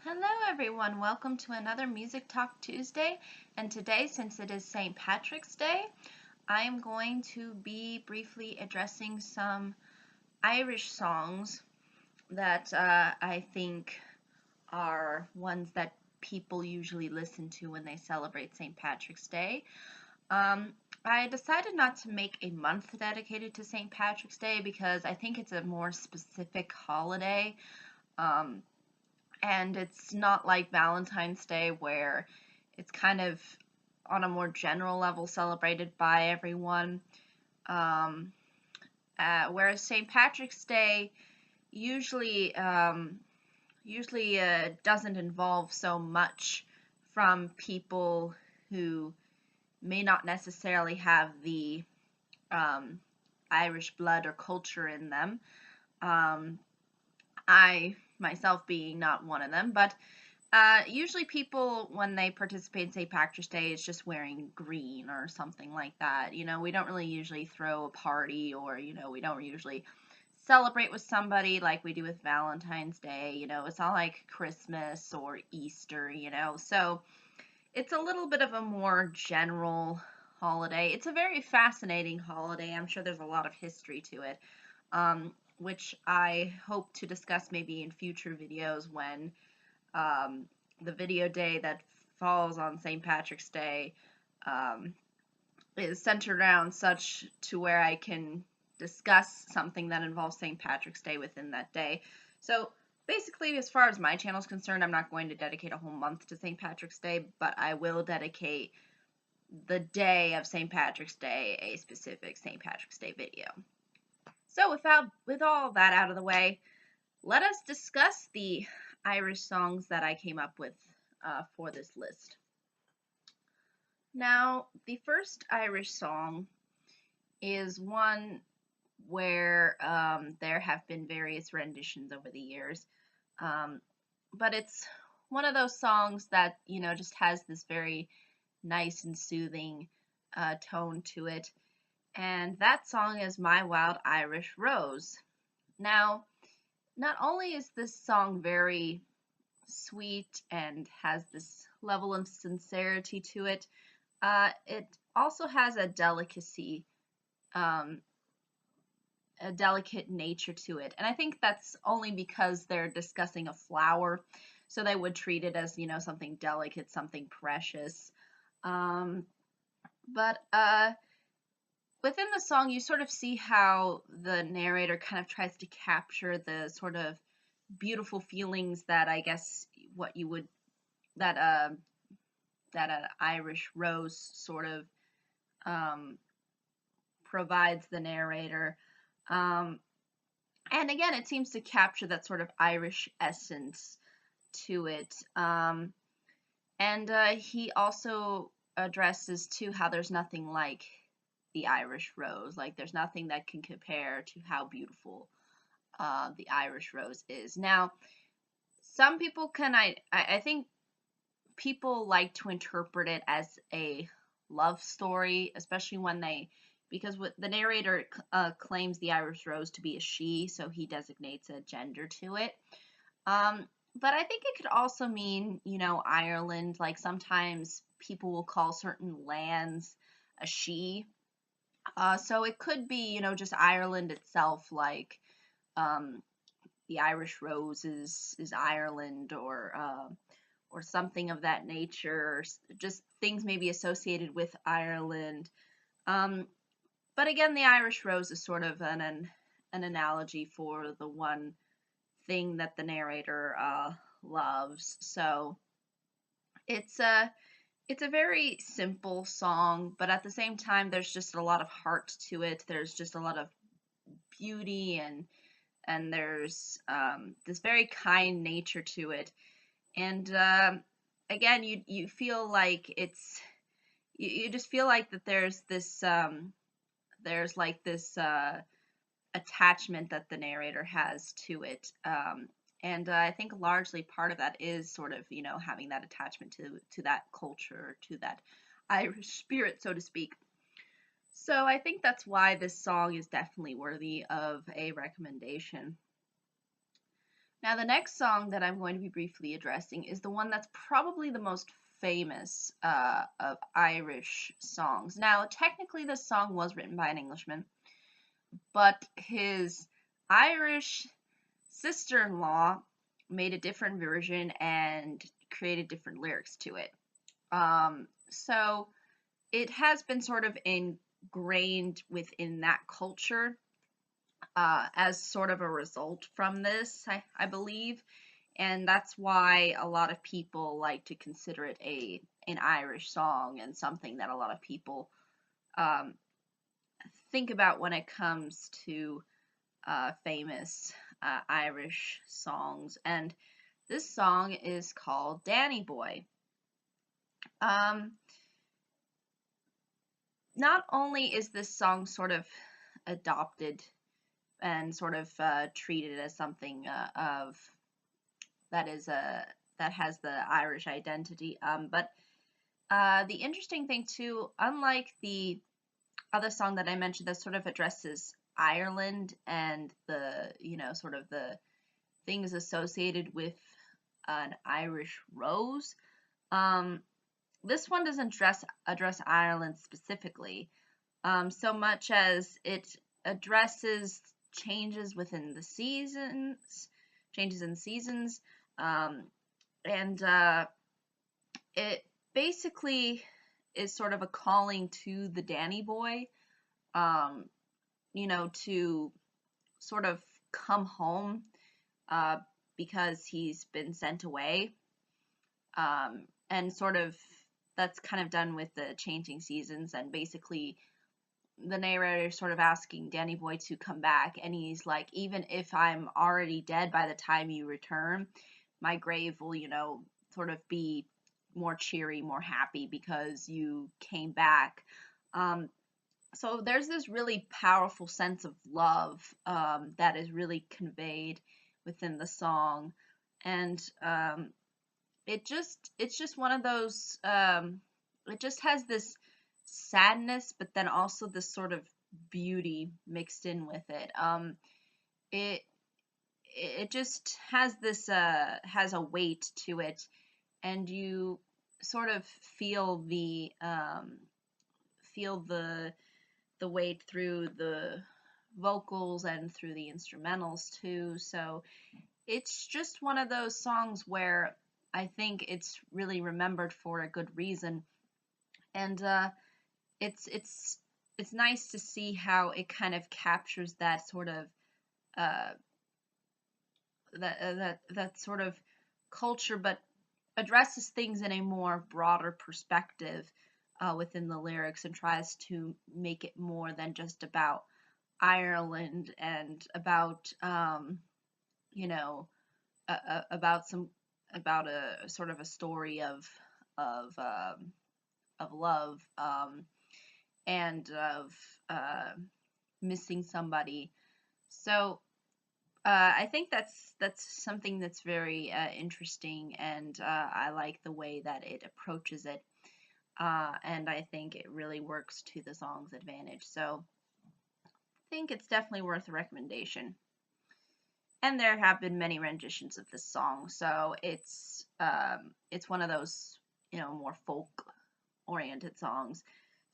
Hello everyone, welcome to another Music Talk Tuesday, and today, since it is St. Patrick's Day, I am going to be briefly addressing some Irish songs that I think are ones that people usually listen to when they celebrate St. Patrick's Day. I decided not to make a month dedicated to St. Patrick's Day because I think it's a more specific holiday. Um, and it's not like Valentine's Day where it's kind of on a more general level celebrated by everyone. Um, whereas St. Patrick's Day usually doesn't involve so much from people who may not necessarily have the um, Irish blood or culture in them. I myself being not one of them, but usually people, when they participate in St. Patrick's Day, is just wearing green or something like that. We don't really usually throw a party, or, we don't usually celebrate with somebody like we do with Valentine's Day. It's not like Christmas or Easter. So it's a little bit of a more general holiday. It's a very fascinating holiday. I'm sure there's a lot of history to it. Which I hope to discuss maybe in future videos when the video day that falls on St. Patrick's Day um, is centered around such to where I can discuss something that involves St. Patrick's Day within that day. So basically, as far as my channel is concerned, I'm not going to dedicate a whole month to St. Patrick's Day, but I will dedicate the day of St. Patrick's Day a specific St. Patrick's Day video. So with all that out of the way, let us discuss the Irish songs that I came up with for this list. Now, the first Irish song is one where there have been various renditions over the years, but it's one of those songs that, just has this very nice and soothing tone to it. And that song is My Wild Irish Rose. Now, not only is this song very sweet and has this level of sincerity to it, it also has a delicacy, um, a delicate nature to it. And I think that's only because they're discussing a flower, so they would treat it as, something delicate, something precious. But within the song, you sort of see how the narrator kind of tries to capture the sort of beautiful feelings that I guess what you would that an Irish rose sort of provides the narrator. And again, it seems to capture that sort of Irish essence to it. And he also addresses too how there's nothing like the Irish rose. Like there's nothing that can compare to how beautiful the Irish rose is. Now, some people I think people like to interpret it as a love story, especially because the narrator claims the Irish rose to be a she, so he designates a gender to it. But I think it could also mean, Ireland. Like sometimes people will call certain lands a she. So it could be, just Ireland itself, like the Irish rose is Ireland, or something of that nature, or just things maybe associated with Ireland. But again, the Irish rose is sort of an analogy for the one thing that the narrator loves. So it's a very simple song, but at the same time, there's just a lot of heart to it. There's just a lot of beauty, and there's this very kind nature to it. And again, you feel like you just feel like that there's like this attachment that the narrator has to it. And I think largely part of that is sort of, having that attachment to that culture, to that Irish spirit, so to speak. So I think that's why this song is definitely worthy of a recommendation. Now, the next song that I'm going to be briefly addressing is the one that's probably the most famous of Irish songs. Now, technically, this song was written by an Englishman, but his Irish sister-in-law made a different version and created different lyrics to it. So it has been sort of ingrained within that culture as sort of a result from this, I believe. And that's why a lot of people like to consider it an Irish song and something that a lot of people um, think about when it comes to famous Irish songs. And this song is called Danny Boy. Not only is this song sort of adopted and sort of treated as something of that is that has the Irish identity, but the interesting thing too, unlike the other song that I mentioned that sort of addresses Ireland and the, sort of the things associated with an Irish rose, this one doesn't address Ireland specifically, so much as it addresses changes within the seasons, changes in seasons, and it basically is sort of a calling to the Danny Boy, to sort of come home because he's been sent away, and sort of that's kind of done with the changing seasons, and basically the narrator is sort of asking Danny Boy to come back, and he's like, even if I'm already dead by the time you return, my grave will, sort of be more cheery, more happy because you came back. So there's this really powerful sense of love that is really conveyed within the song, and it's just one of those. It just has this sadness, but then also this sort of beauty mixed in with it. It it just has this has a weight to it, and you sort of feel the weight through the vocals and through the instrumentals too. So it's just one of those songs where I think it's really remembered for a good reason, and it's it's it's nice to see how it kind of captures that sort of uh, that sort of culture, but addresses things in a more broader perspective within the lyrics, and tries to make it more than just about Ireland and about you know about some about a sort of a story of um, of love, and of uh, missing somebody. So I think that's something that's very interesting, and I like the way that it approaches it, and I think it really works to the song's advantage. So I think it's definitely worth a recommendation. And there have been many renditions of this song, so it's one of those more folk oriented songs.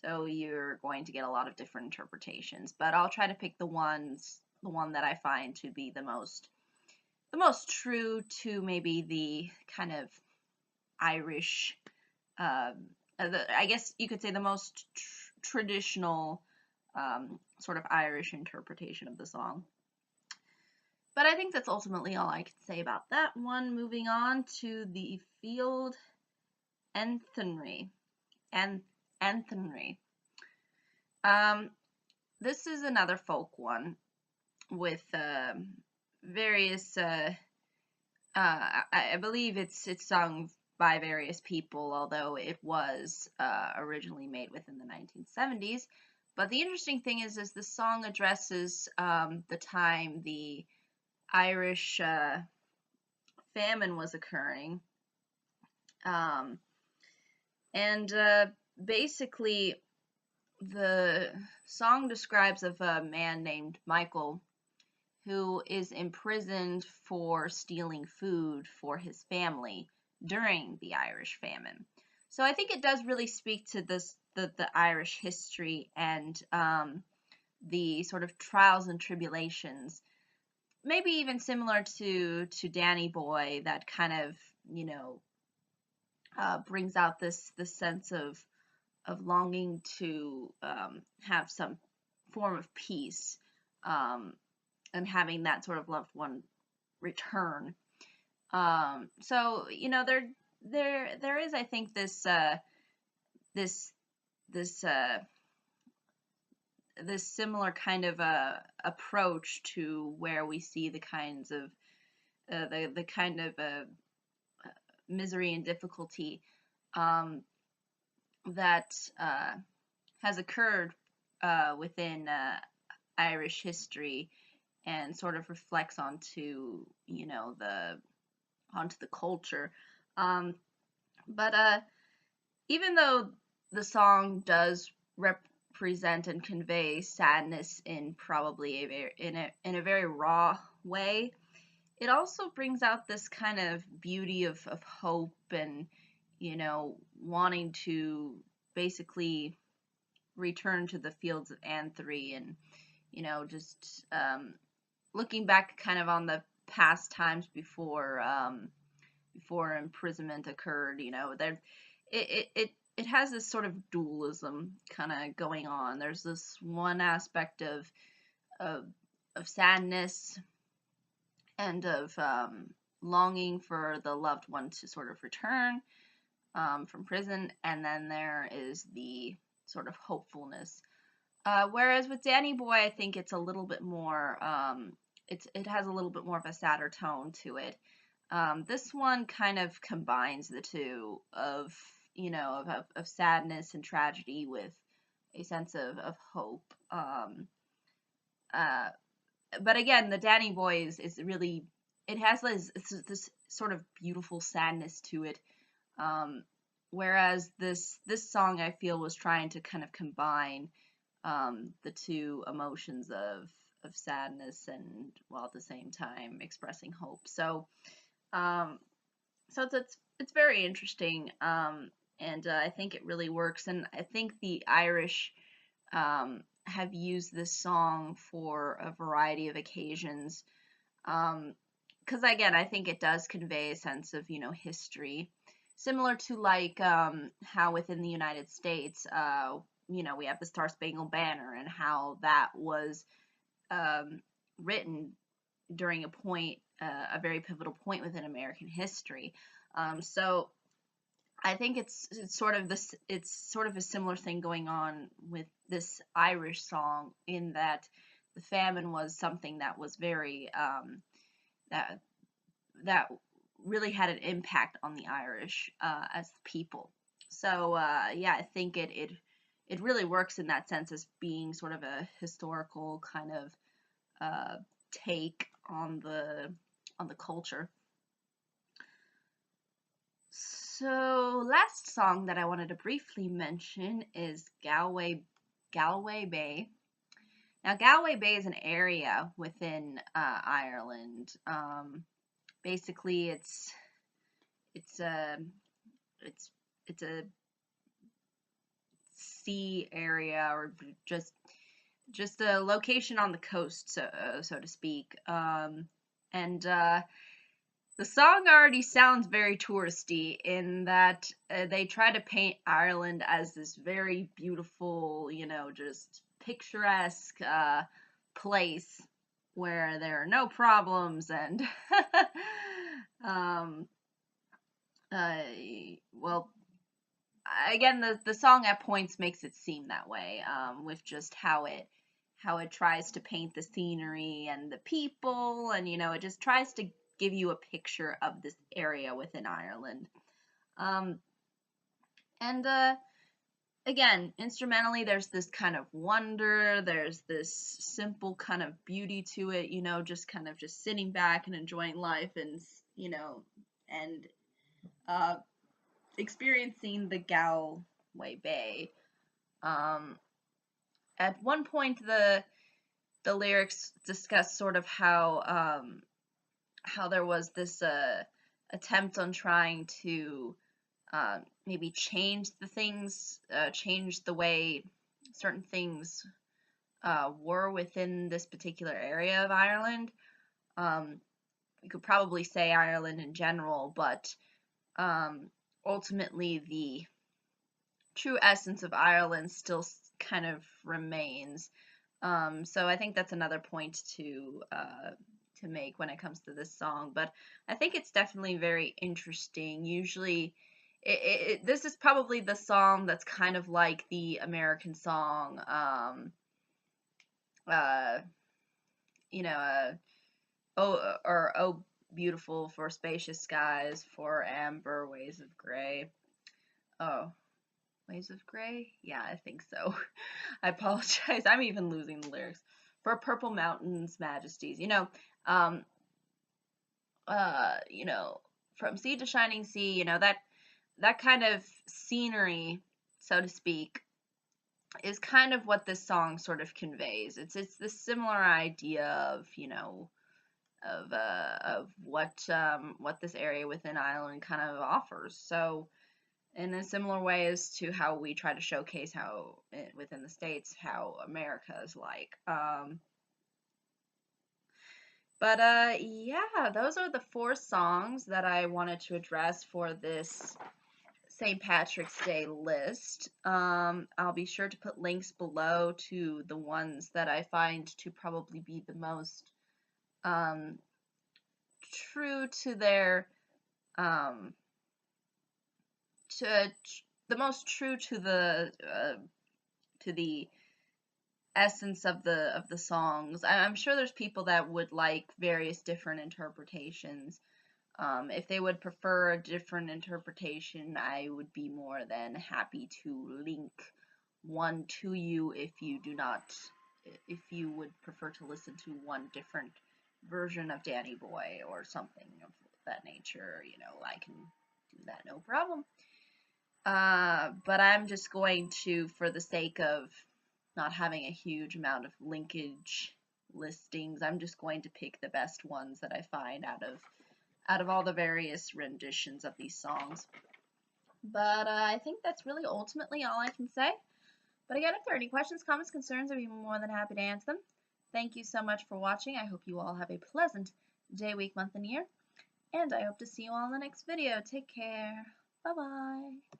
So you're going to get a lot of different interpretations, but I'll try to pick the one that I find to be the most true to maybe the kind of Irish, I guess you could say the most traditional sort of Irish interpretation of the song. But I think that's ultimately all I can say about that one. Moving on to the Field Athenry. Athenry. This is another folk one with various. I believe it's sung by various people, although it was originally made within the 1970s. But the interesting thing is this song addresses the time the Irish famine was occurring, and basically the song describes of a man named Michael who is imprisoned for stealing food for his family during the Irish famine. So I think it does really speak to the Irish history and the sort of trials and tribulations, maybe even similar to Danny Boy, that kind of, brings out this sense of longing to have some form of peace, and having that sort of loved one return. So there is, I think, this this this similar kind of approach to where we see the kinds of the kind of misery and difficulty that has occurred within Irish history, and sort of reflects onto onto the culture. But even though the song does represent and convey sadness in probably in a very raw way, it also brings out this kind of beauty of hope, and wanting to basically return to the Fields of Athenry, and just looking back kind of on the past times before imprisonment occurred. There it has this sort of dualism kind of going on. There's this one aspect of sadness and of longing for the loved one to sort of return from prison, and then there is the sort of hopefulness. Whereas with Danny Boy, I think it's a little bit more, it has a little bit more of a sadder tone to it. This one kind of combines the two of, of sadness and tragedy with a sense of hope. But again, the Danny Boy is really, it has this sort of beautiful sadness to it. Whereas this song, I feel, was trying to kind of combine the two emotions of sadness, and while at the same time expressing hope. So it's very interesting, and I think it really works. And I think the Irish have used this song for a variety of occasions, because again, I think it does convey a sense of history, similar to like how within the United States, we have the Star Spangled Banner, and how that was written during a very pivotal point within American history. So I think it's sort of a similar thing going on with this Irish song, in that the famine was something that was very that really had an impact on the Irish as people. So yeah, I think it really works in that sense, as being sort of a historical kind of take on the culture. So last song that I wanted to briefly mention is Galway Bay. Now, Galway Bay is an area within Ireland. Basically, it's a sea area, or just a location on the coast, so to speak. And the song already sounds very touristy, in that they try to paint Ireland as this very beautiful, just picturesque place where there are no problems, and well, again, the song at points makes it seem that way, with just how it tries to paint the scenery and the people, and it just tries to give you a picture of this area within Ireland. And again, instrumentally, there's this kind of wonder, there's this simple kind of beauty to it, just kind of just sitting back and enjoying life, and and experiencing the Galway Bay. At one point, the lyrics discuss sort of how there was this attempt on trying to maybe change the things, change the way certain things were within this particular area of Ireland. You could probably say Ireland in general, but ultimately the true essence of Ireland still kind of remains. So I think that's another point to make when it comes to this song. But I think it's definitely very interesting. Usually, this is probably the song that's kind of like the American song, uh, you know, oh beautiful for spacious skies, for amber waves of gray. Oh, waves of gray? Yeah, I think so. I apologize. I'm even losing the lyrics. For purple mountains, majesties. Um, you know, from sea to shining sea, that kind of scenery, so to speak, is kind of what this song sort of conveys. It's this similar idea of, of what this area within Ireland kind of offers. So in a similar way as to how we try to showcase how within the States how America is like. But yeah, those are the 4 songs that I wanted to address for this St. Patrick's Day list. I'll be sure to put links below to the ones that I find to probably be the most um, true to their um, to the most true to the essence of the songs. I'm sure there's people that would like various different interpretations. If they would prefer a different interpretation, I would be more than happy to link one to you if you would prefer to listen to one different version of Danny Boy or something of that nature. I can do that, no problem. But I'm just going to, for the sake of not having a huge amount of linkage listings, I'm just going to pick the best ones that I find out of all the various renditions of these songs. But I think that's really ultimately all I can say. But again, if there are any questions, comments, concerns, I'd be more than happy to answer them. Thank you so much for watching. I hope you all have a pleasant day, week, month, and year. And I hope to see you all in the next video. Take care. Bye-bye.